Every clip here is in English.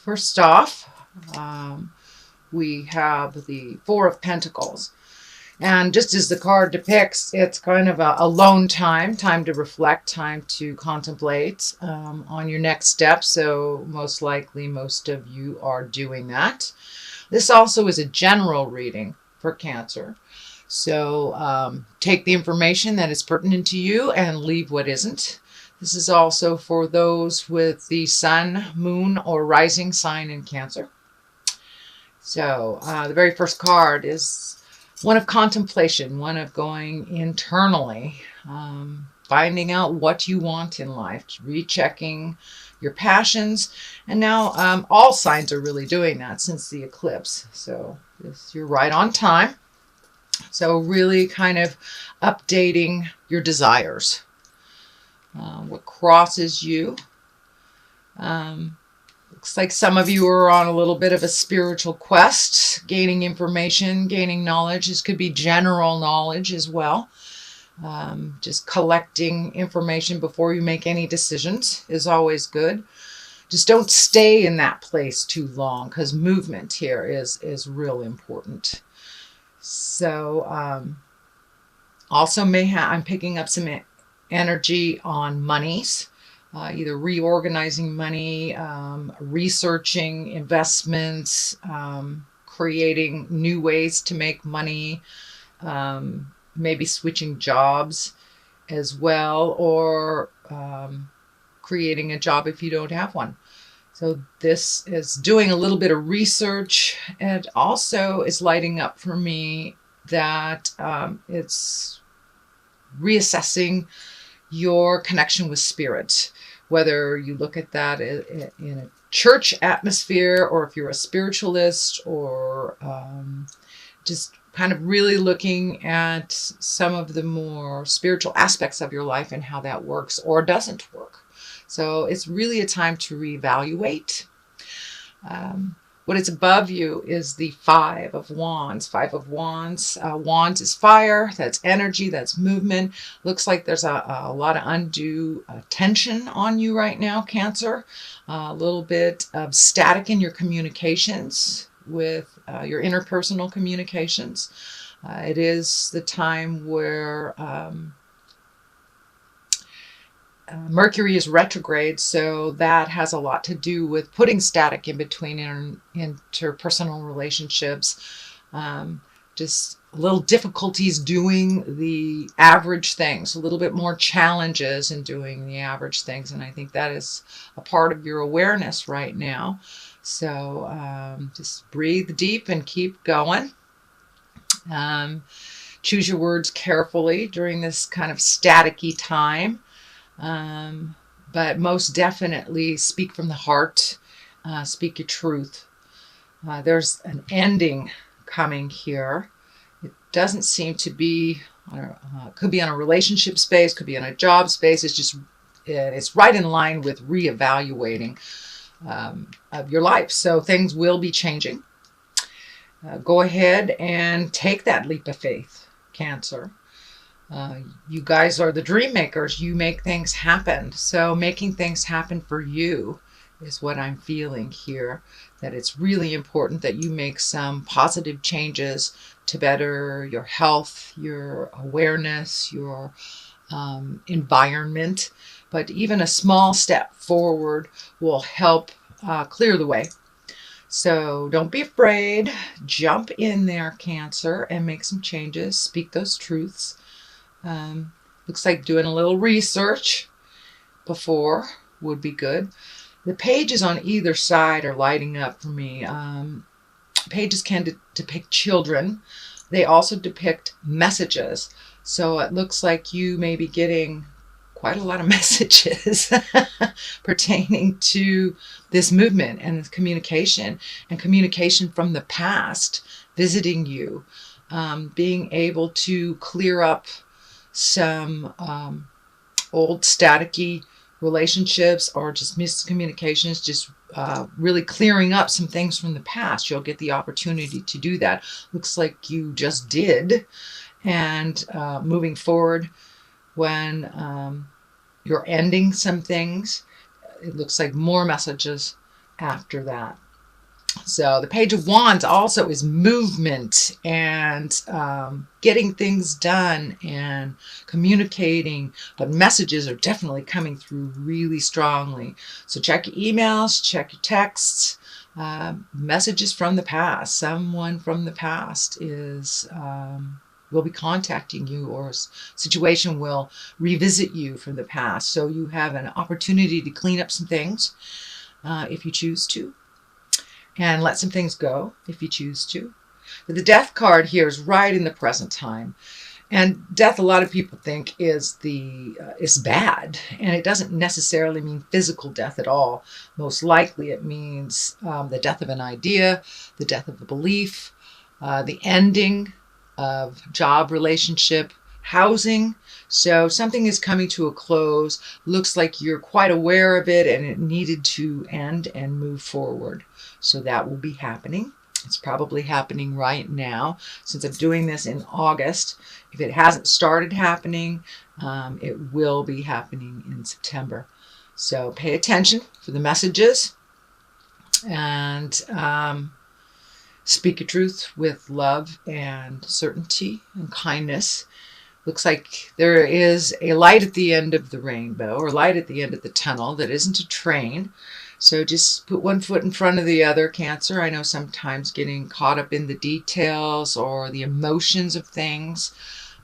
first off, we have the Four of Pentacles. And just as the card depicts, it's kind of a alone time, time to reflect, time to contemplate on your next step. So most likely, most of you are doing that. This also is a general reading for Cancer. So take the information that is pertinent to you and leave what isn't. This is also for those with the sun, moon, or rising sign in Cancer. So the very first card is one of contemplation, one of going internally, finding out what you want in life, rechecking your passions. And now all signs are really doing that since the eclipse. So you're right on time. So really kind of updating your desires. What crosses you. Looks like some of you are on a little bit of a spiritual quest, gaining information, gaining knowledge. This could be general knowledge as well. Just collecting information before you make any decisions is always good. Just don't stay in that place too long, because movement here is real important. So also I'm picking up some energy on monies. Either reorganizing money, researching investments, creating new ways to make money, maybe switching jobs as well, or creating a job if you don't have one. So this is doing a little bit of research, and also is lighting up for me that it's reassessing your connection with spirit, whether you look at that in a church atmosphere, or if you're a spiritualist, or just kind of really looking at some of the more spiritual aspects of your life and how that works or doesn't work. So it's really a time to reevaluate. What is above you is the Five of Wands. Five of Wands. Wands is fire. That's energy. That's movement. Looks like there's a lot of undue tension on you right now, Cancer. A little bit of static in your communications with your interpersonal communications. It is the time where Mercury is retrograde, so that has a lot to do with putting static in between interpersonal relationships. Just little difficulties doing the average things, a little bit more challenges in doing the average things. And I think that is a part of your awareness right now. So just breathe deep and keep going. Choose your words carefully during this kind of staticky time. But most definitely speak from the heart, speak your truth. There's an ending coming here. It doesn't seem to be, could be on a relationship space, could be on a job space. It's right in line with reevaluating of your life. So things will be changing. Go ahead and take that leap of faith, Cancer. You guys are the dream makers. You make things happen. So making things happen for you is what I'm feeling here. That it's really important that you make some positive changes to better your health, your awareness, your environment. But even a small step forward will help clear the way. So don't be afraid. Jump in there, Cancer, and make some changes. Speak those truths. Looks like doing a little research before would be good. The pages on either side are lighting up for me. Pages can depict children. They also depict messages. So it looks like you may be getting quite a lot of messages pertaining to this movement and this communication, and communication from the past visiting you, being able to clear up some old staticky relationships or just miscommunications, just really clearing up some things from the past. You'll get the opportunity to do that. Looks like you just did. And moving forward, when you're ending some things, it looks like more messages after that. So the Page of Wands also is movement and getting things done and communicating, but messages are definitely coming through really strongly. So check your emails, check your texts, messages from the past. Someone from the past will be contacting you, or a situation will revisit you from the past. So you have an opportunity to clean up some things if you choose to, and let some things go if you choose to. But the Death card here is right in the present time. And death, a lot of people think is bad, and it doesn't necessarily mean physical death at all. Most likely it means the death of an idea, the death of a belief, the ending of job, relationship, housing. So something is coming to a close. Looks like you're quite aware of it and it needed to end and move forward. So that will be happening. It's probably happening right now, since I'm doing this in August. If it hasn't started happening, it will be happening in September. So pay attention for the messages, and speak your truth with love and certainty and kindness. Looks like there is a light at the end of the rainbow, or light at the end of the tunnel that isn't a train. So just put one foot in front of the other, Cancer. I know sometimes getting caught up in the details or the emotions of things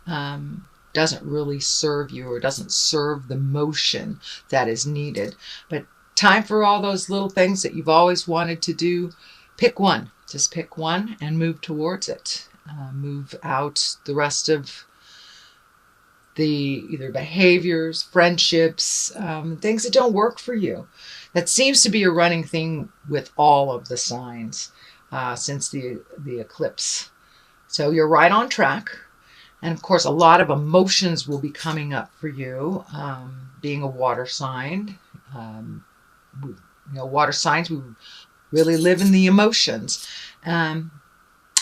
doesn't really serve you, or doesn't serve the motion that is needed. But time for all those little things that you've always wanted to do. Pick one. Just pick one and move towards it. Move out the rest of the either behaviors, friendships, things that don't work for you. That seems to be a running thing with all of the signs since the eclipse. So you're right on track. And of course, a lot of emotions will be coming up for you, being a water sign. Water signs, we really live in the emotions.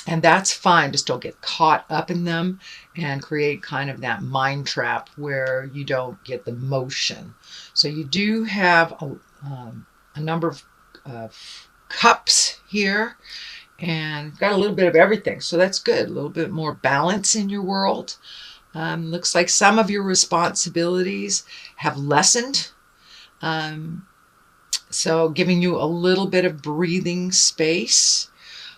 And that's fine. Just don't get caught up in them and create kind of that mind trap where you don't get the motion. So you do have a number of cups here, and got a little bit of everything. So that's good. A little bit more balance in your world. Looks like some of your responsibilities have lessened. So giving you a little bit of breathing space.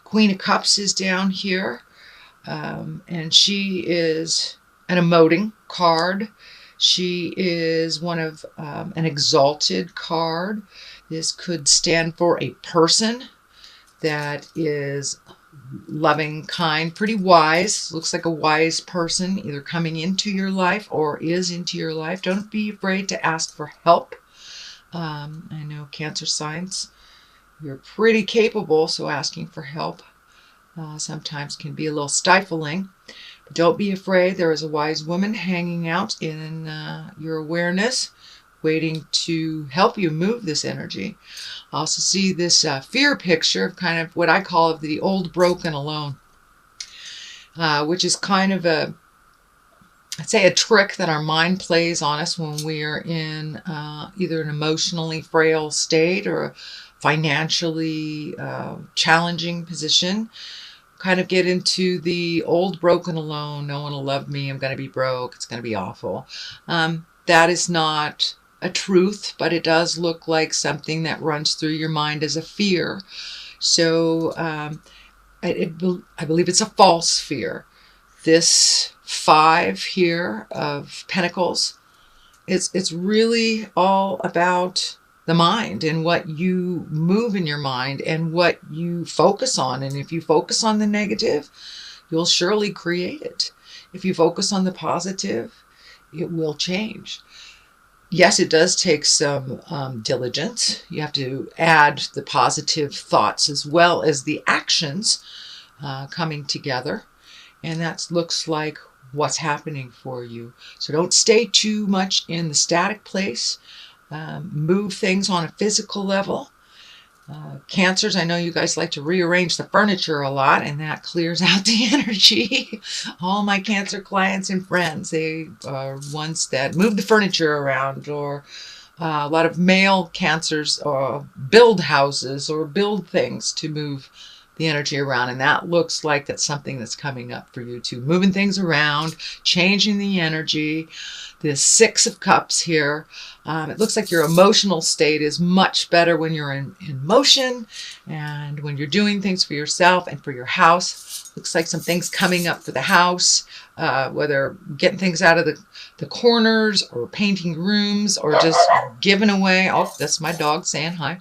Queen of Cups is down here, and she is an emoting card. She is one of an exalted card. This could stand for a person that is loving, kind, pretty wise. Looks like a wise person either coming into your life or is into your life. Don't be afraid to ask for help. I know Cancer signs, you're pretty capable, so asking for help sometimes can be a little stifling. But don't be afraid. There is a wise woman hanging out in your awareness, waiting to help you move this energy. I also see this fear picture of kind of what I call the old, broken, alone, which is kind of I'd say a trick that our mind plays on us when we are in either an emotionally frail state or a financially challenging position. Kind of get into the old, broken, alone. No one will love me. I'm going to be broke. It's going to be awful. That is not a truth, but it does look like something that runs through your mind as a fear. So I believe it's a false fear. This 5 here of Pentacles, it's really all about the mind and what you move in your mind and what you focus on. And if you focus on the negative, you'll surely create it. If you focus on the positive, it will change. Yes, it does take some diligence. You have to add the positive thoughts as well as the actions coming together. And that looks like what's happening for you. So don't stay too much in the static place. Move things on a physical level. Cancers, I know you guys like to rearrange the furniture a lot, and that clears out the energy. All my Cancer clients and friends, they are ones that move the furniture around or A lot of male Cancers build houses or build things to move the energy around, and that looks like that's something that's coming up for you too. Moving things around, changing the energy. The Six of Cups here. It looks like your emotional state is much better when you're in motion and when you're doing things for yourself and for your house. Looks like some things coming up for the house, whether getting things out of the corners or painting rooms or just giving away. Oh, that's my dog saying hi.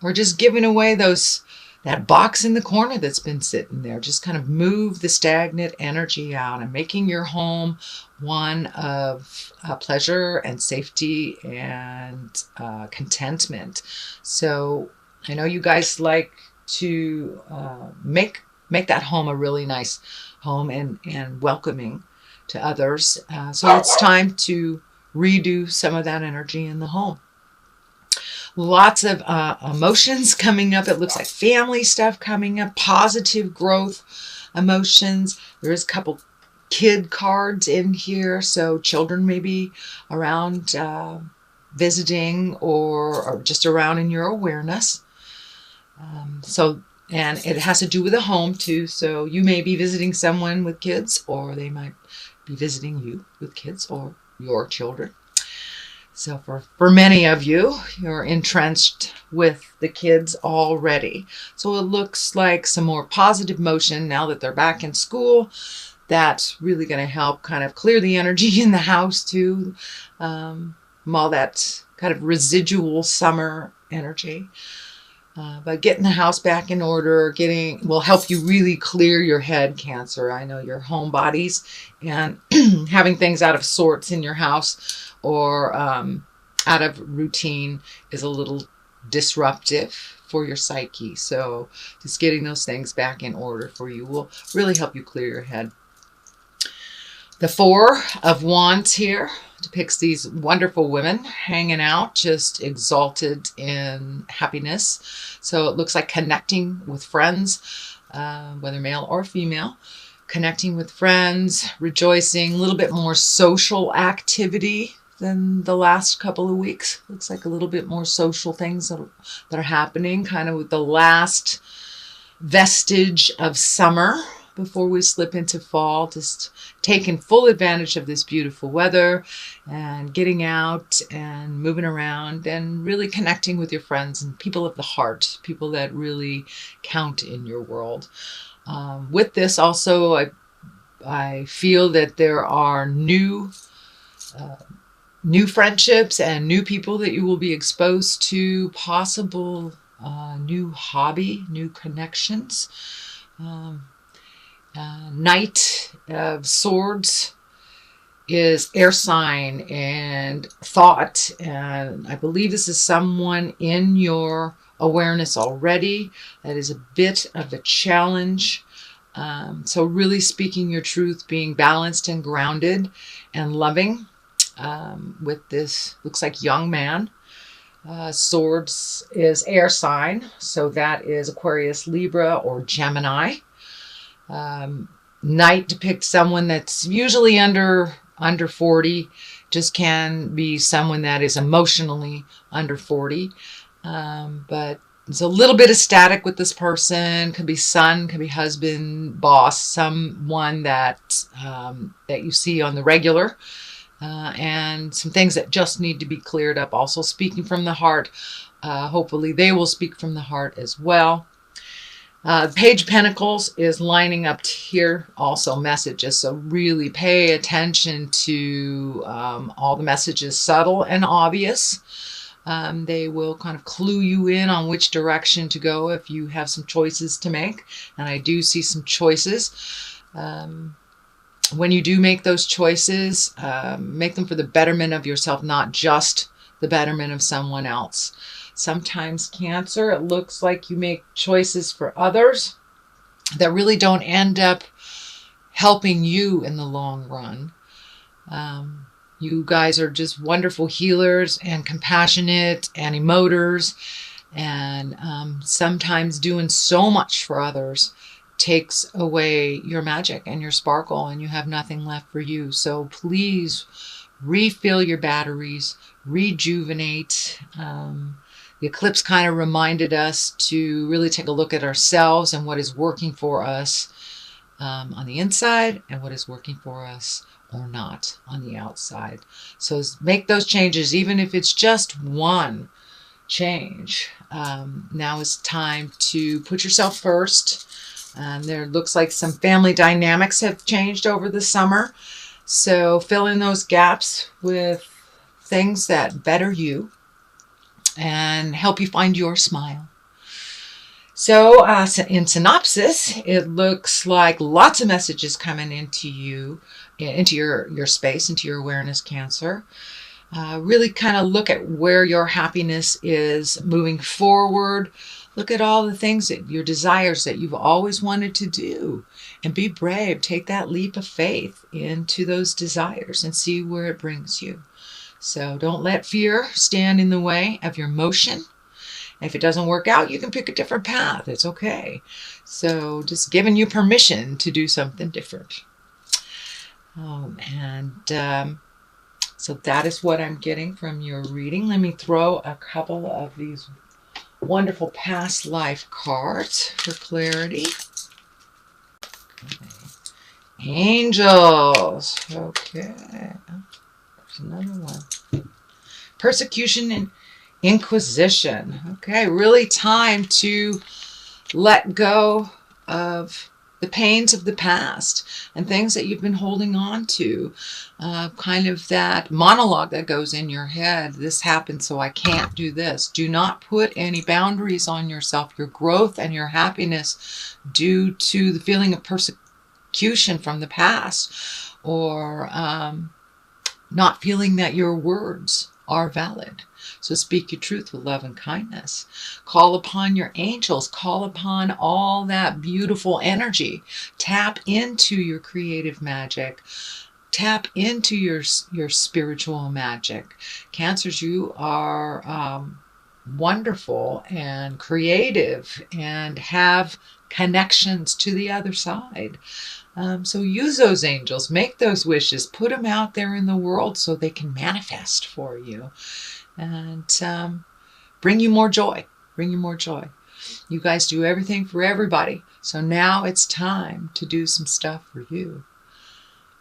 Or just giving away that box in the corner that's been sitting there. Just kind of move the stagnant energy out and making your home one of pleasure and safety and contentment. So I know you guys like to make that home a really nice home and welcoming to others. So it's time to redo some of that energy in the home. Lots of emotions coming up. It looks like family stuff coming up, positive growth emotions. There is a couple kid cards in here, so children may be around visiting or just around in your awareness. And it has to do with a home too, so you may be visiting someone with kids, or they might be visiting you with kids or your children. So for many of you, you're entrenched with the kids already. So it looks like some more positive motion now that they're back in school. That's really going to help kind of clear the energy in the house too. All that kind of residual summer energy. But getting the house back in order, will help you really clear your head, Cancer. I know your homebodies and having things out of sorts in your house or out of routine is a little disruptive for your psyche. So just getting those things back in order for you will really help you clear your head. The Four of Wands here depicts these wonderful women hanging out, just exalted in happiness. So it looks like connecting with friends, whether male or female, connecting with friends, rejoicing, a little bit more social activity than the last couple of weeks. Looks like a little bit more social things that are happening, kind of with the last vestige of summer before we slip into fall, just taking full advantage of this beautiful weather and getting out and moving around and really connecting with your friends and people of the heart, people that really count in your world. With this also, I feel that there are new friendships and new people that you will be exposed to, possible new hobby, new connections. Knight of Swords is air sign and thought, and I believe this is someone in your awareness already. That is a bit of a challenge. So really speaking your truth, being balanced and grounded and loving with this, looks like young man. Swords is air sign, so that is Aquarius, Libra, or Gemini. Knight depicts someone that's usually under 40, just can be someone that is emotionally under 40. But there's a little bit of static with this person. Could be son, could be husband, boss, someone that you see on the regular. And some things that just need to be cleared up. Also speaking from the heart. Hopefully they will speak from the heart as well. Page of Pentacles is lining up here, also messages. So really pay attention to all the messages, subtle and obvious. They will kind of clue you in on which direction to go if you have some choices to make. And I do see some choices. When you do make those choices, make them for the betterment of yourself, not just the betterment of someone else. Sometimes, Cancer, it looks like you make choices for others that really don't end up helping you in the long run. You guys are just wonderful healers and compassionate and emoters, and sometimes doing so much for others takes away your magic and your sparkle, and you have nothing left for you. So please refill your batteries, rejuvenate. The eclipse kind of reminded us to really take a look at ourselves and what is working for us on the inside and what is working for us or not on the outside. So make those changes, even if it's just one change. Now is time to put yourself first. There looks like some family dynamics have changed over the summer. So fill in those gaps with things that better you and help you find your smile. So in synopsis, it looks like lots of messages coming into you, into your space, into your awareness, Cancer. Really kind of look at where your happiness is moving forward. Look at all the things that your desires that you've always wanted to do, and be brave. Take that leap of faith into those desires and see where it brings you. So don't let fear stand in the way of your motion. If it doesn't work out, you can pick a different path. It's okay. So just giving you permission to do something different. So that is what I'm getting from your reading. Let me throw a couple of these wonderful past life cards for clarity. Okay. Angels. Okay. There's another one. Persecution and Inquisition. Okay, really time to let go of the pains of the past and things that you've been holding on to. Kind of that monologue that goes in your head. This happened, so I can't do this. Do not put any boundaries on yourself. Your growth and your happiness due to the feeling of persecution from the past, or not feeling that your words are valid. So speak your truth with love and kindness. Call upon your angels. Call upon all that beautiful energy. Tap into your creative magic. Tap into your spiritual magic. Cancers, you are wonderful and creative and have connections to the other side. So use those angels. Make those wishes. Put them out there in the world so they can manifest for you. And bring you more joy. Bring you more joy. You guys do everything for everybody. So now it's time to do some stuff for you.